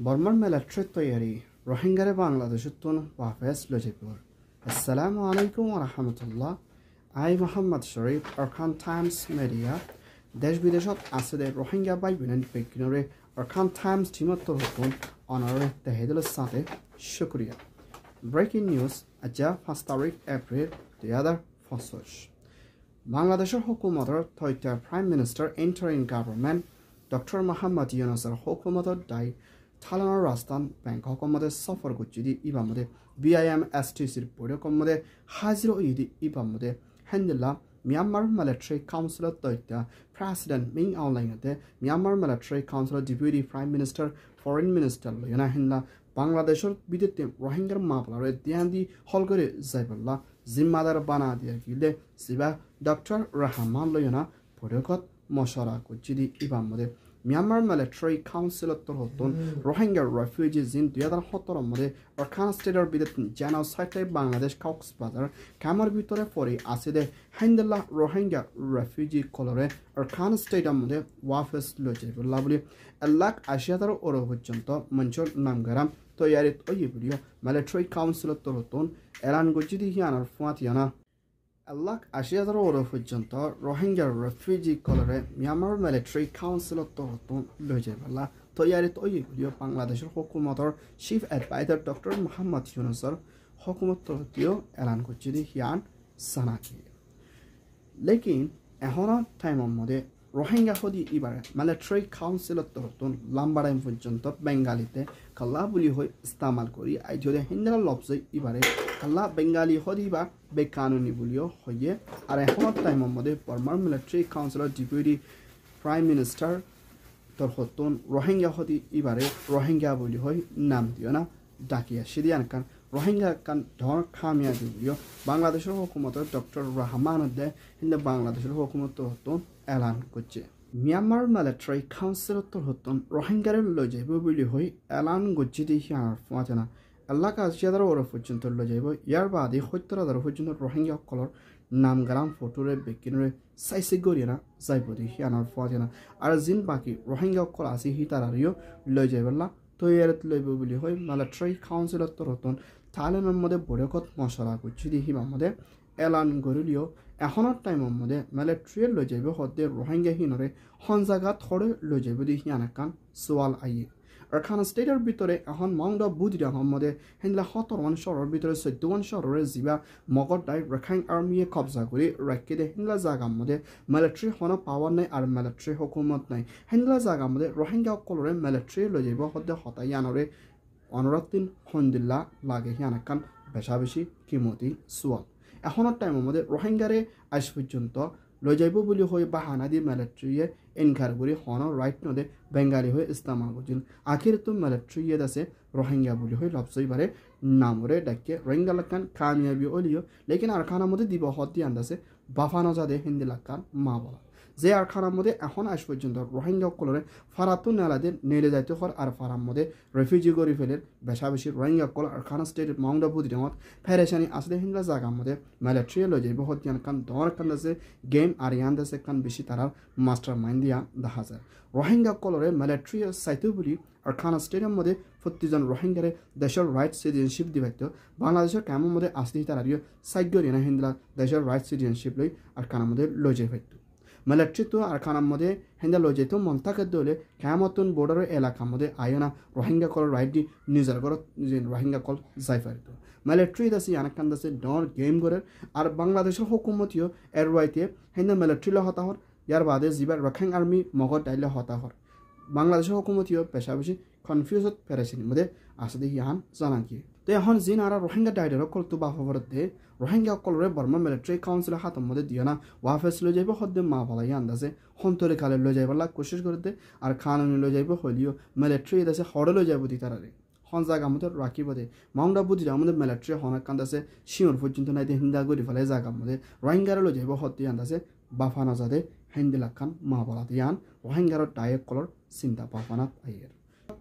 বর্মার military তৈয়ারি রোহিঙ্গারে বাংলাদেশতুন ওয়াফেস লজিপুর আসসালামু আলাইকুম ওয়া রাহমাতুল্লাহ আই মোহাম্মদ শরীফ অরখান টাইমস মিডিয়া দেশ বিদেশত আছে দে রোহিঙ্গা বাই বিনান পেকিনরে অরখান টাইমস টিমত হতুন অনারে তেহেদুল সাথে শুকরিয়া ব্রেকিং নিউজ আজা 5 তারিখ এপ্রিল 2025 বাংলাদেশের হুকুমতের থৈতা prime minister interim government doctor Mohammad ইউনুসের হুকুমতের দায় থালানোর রাজধান ব্যাংকক মধ্যে সফর করছি ইবার মধ্যে BIMSTCর পরিকম মধ্যে হাজির ইদি ইবার মধ্যে হ্যান্ডেলা মিয়ানমার মিলিটারি কাউন্সিলের তৈতা প্রেসিডেন্ট মিং আউলাইনতে মিয়ানমার মিলিটারি কাউন্সিলের deputy prime minister foreign minister লয়না হ্যান্ডলা বাংলাদেশের বিদ্যুৎ রোহিঙ্গার মামলার ধ্যান দি হল করে যাইবল্লা জিম্মাদার বানা দিয়ে গিলে সিবা ডক্টর রহমান লয়না পরিকত মশলা করছি ইবার মধ্যে মিয়ানমার মিলিটারি কাউন্সিলত হতন রোহিঙ্গা রেফিউজি জিন 2017 মধ্যে অরখান স্টেটের বিদ্যুৎ জেনোসাইডে বাংলাদেশ কক্সবাজার কামার ভিতরে পরে আছে দে হ্যান্ডেলা রোহিঙ্গা রেফিউজি কলরে অরখান স্টেটের মধ্যে ওয়াফেস লজে বলা বলি 1,80,000 ওর পর্যন্ত মঞ্চর নামগারাম তৈয়ারি ওই ভিডিও মিলিটারি কাউন্সিলত হতন এলান গজিদি হিয়ানার ফুয়াতিয়ানা 1,80,000 ওর পর্যন্ত রোহিঙ্গা রেফিউজি কলরে মিয়ানমার মিলিটারি কাউন্সিলত হতন লজে বলা তৈয়ারি ওই ভিডিও বাংলাদেশের হুকুমতের চিফ এডভাইজার ডক্টর মোহাম্মদ ইউনুসের হুকুমতটিও এলান করছে হিয়ান সানাকি লেকিন এখনো টাইমের মধ্যে রোহিঙ্গা হদি এবারে মিলিটারি কাউন্সিলত হতন লম্বা টাইম পর্যন্ত বেঙ্গালিতে কাল্লা বুলি হয়ে ইস্তেমাল করি আইজরে হিন্দার লফজ এবারে কাল্লা বেঙ্গালি হদি বা বেকানুনি বুলিও হয়ে আর এখনো টাইমের মধ্যে বর্মার military councillor deputy prime minister তোর হতন রোহিঙ্গা হদি এবারে রোহিঙ্গা বুলি হয়ে নাম দিও না ডাকিয়া সিদিয়ান কান রোহিঙ্গা কান ধর খামিয়া দিও বাংলাদেশের হুকুমতের ডক্টর রহমান দে হিন্দা বাংলাদেশের হুকুমত হতন এলান করছে মিয়ানমার মিলিটারি কাউন্সিলত হতন রোহিঙ্গার লই যাইব বুলি হয়ে এলান করছে হিয়ার ফাঁচনা 1,80,000 ওর পর্যন্ত লই যাইব ইয়ার বাদে 70,000 পর্যন্ত রোহিঙ্গা কলর নামগারাম ফটোরে বেকিনরে সাইসে গড়িয়ে না যাইব হিয়ানার ফাঁচনা আর জিন বাকি রোহিঙ্গা কল আছে হি তারারিও লই যাইবলা তৈয়ারত লইব বুলি হয়ে মিলিটারি কাউন্সিলত হতন থাইল্যান্ডের মধ্যে বড়কত মশলা করছি হিমার মধ্যে এলান গরিলিও এখনের টাইমের মধ্যে মিলিটারি লই যাইব হদ্দে রোহিঙ্গা হিনরে হন জায়গা থরে লই যাইব হিয়ানাকান সোয়াল আইয়ে অরখান স্টেটের ভিতরে এখন মাউন্ট অফ বুদিরাম মধ্যে হিন্দলা 17 শহরের ভিতরে 14 শহরের জিবা মগদাই রাখাইন আর্মিয়ে কবজা করে রাখে দে হিন্দলা জায়গার মধ্যে মিলিটারি হন পাওয়ার নাই আর মিলিটারি হুকুমত নাই হিন্দলা জায়গার মধ্যে রোহিঙ্গা কলরে মিলিটারি লই যাইব হদ্দে হতাইয়ানরে অনরাতিন হন্দিল্লা লাগে হিয়ানাকান বেশা বেশি কিমতি সোয়াল এখনের টাইমের মধ্যে রোহিঙ্গারে আজ পর্যন্ত লই যাইব বুলি হয়ে বাহানা দিয়ে মিলিটারিয়ে এনকার করে হন রাইট নদে বেঙ্গালি হয়ে ইস্তেমাল করছিল আখির তো মিলিটারিয়ে আছে রোহিঙ্গা বুলি হয়ে লবসইবারে নামরে ডাকে রোহিঙ্গা লাকান কামিয়াবি ওলিও লেকিন আর খানার মধ্যে দিব হদ দিয়ে আন্দাছে বাফানো যাদে হিন্দি লাকান মা বলা যে আর খানার মধ্যে এখন আজ পর্যন্ত রোহিঙ্গা কলরে ফারাতো নেলাদের নেলে যাইতে হর আর ফারার মধ্যে রেফিউজি গড়ি ফেলের বেশা বেশি রোহিঙ্গা কল আর খানা স্টেটের মাউন্ট অফ বুদিরামত ফেরেশানি আসলে হিন্দলা জায়গার মধ্যে মিলিটারি লই যাইব হতিয়ান কান দর কান আছে গেম আর ইয়ান দেশে কান বেশি তারার মাস্টার মাইন্ড দিয়া দেখা যায় রোহিঙ্গা কলরে মিলিটারি সাইতে বলি আর খানা স্টেটের মধ্যে প্রতিজন রোহিঙ্গারে দেশের রাইট সিটিজেনশিপ দিবাইতো বাংলাদেশের কেমন মধ্যে আসলে তারারিও সাইগরিয়া না হিন্দলা দেশের রাইট সিটিজেনশিপ লই আর খানার মধ্যে লই যাই পাইতো মিলিটারি তো আর খানার মধ্যে হিন্দা লই যাইতো মন্তাকে দলে কেমতন বর্ডারের এলাকার মধ্যে আয়না রোহিঙ্গা কল রাইট দি নিজের ঘরত নিজে রোহিঙ্গা কল যাই পারিত মিলিটারি দাসি আনাকান দাসে ডর গেম করে আর বাংলাদেশের হুকুমতিও এর রাইতে হিন্দা মিলিটারি ল হতাহর ইয়ার বাদে জিবার রাখাইন আর্মি মগর ডাইলে হতাহর বাংলাদেশের হুকুমতিও পেশা বেশি কনফিউজত পেরেছেন মধ্যে আসলে ইয়ান জানান কি তো এখন জিন আর রোহিঙ্গা ডাইডের কল তো বা খবর দে রোহিঙ্গা কলরে বর্মা মিলিটারি কাউন্সিলের হাতের মধ্যে দিও না ওয়াফেস লই যাইব হদ্দে মা বলাই আন্দাজে হন্তরে কালে লই যাইবার কোশিশ করে দে আর খানুনি লই যাইব হলিও মিলিটারি দেশে হড়ে লই যাইব দি তারারে হন জায়গা মধ্যে রাখিব দে মাউন্ট আবু দিরা আমাদের মিলিটারি হনার কান্দাছে শিওর পর্যন্ত নাই হিন্দা গরি ফেলে জায়গা মধ্যে রোহিঙ্গারে লই যাইব হদ্দে আন্দাজে বাফানা যাদে হিন্দিলা খান মা বলা দিয়ান রোহিঙ্গার ডায়েক কলর চিন্তা বাফানাত আইয়ের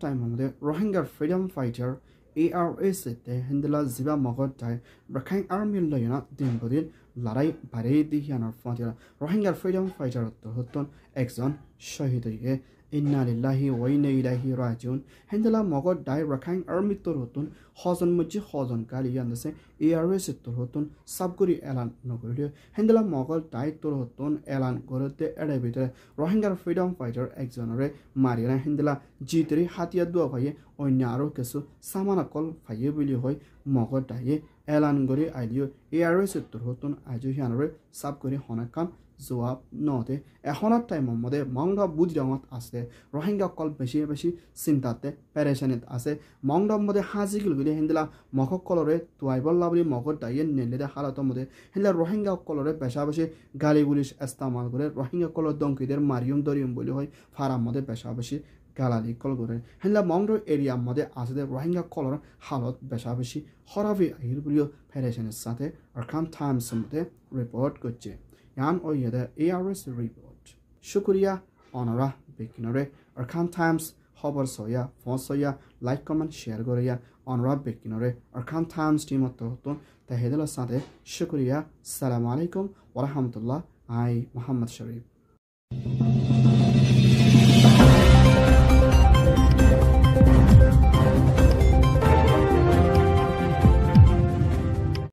টাইমের মধ্যে রোহিঙ্গার ফ্রিডম ফাইটার ARSতে হিন্দলা জিবা মগর দায় রাখাইন আর্মি লয়না দিন বদিন লড়াই বাড়িয়ে দিয়ানোর ফাঁটিরা রোহিঙ্গার ফ্রিডম ফাইটার হতন একজন শহীদ হয়ে inna lillahi wa inna ilaihi rajiun hendela mogo dai rakhang army torotun hojon mujji hojon kali yandase ARS torotun sabguri elan nogoryo hendela mogo dai torotun elan gorote ede bitre Rohingya freedom fighter ekjonore mariana hendela jitri hatia dua bhaye onya aro kesu samana kol phaye bili hoy mogo dai elan gori ailio ARS torotun aju hianore sabguri honakan জবাব নতে এখনত টাইমৰ মতে মংড বুদ্ধিৰঙত আছে রোহিঙ্গা কল বেশি বেশি চিন্তাতে পেরেশানিত আছে মংড মতে হাজি গিলগুলি হেন্দিলা মখ কলরে তুয়াইবল লাবলি মগর দাইয়ে নেলেদে হালত মতে হেন্দিলা রোহিঙ্গা কলরে বেশা বেশি গালি গুলিশ ইস্তেমাল করে রোহিঙ্গা কলর দঙ্কিদের মারিয়ম দরিয়ম বলি হয় ফারাম মতে বেশা বেশি গালালি কল করে হেন্দিলা মংড এরিয়া মতে আছে রোহিঙ্গা কলর হালত বেশা বেশি খরাবি আহির বলিও পেরেশানির সাথে আরকান টাইমস মতে রিপোর্ট করছে Yan oyede ARS report. Shukriya onora bekinore Arkan Times hobar soya phone soya like comment share goreya onora bekinore Arkan Times team otton tahedela sade shukriya assalamu alaikum wa rahmatullah ai Muhammad Sharif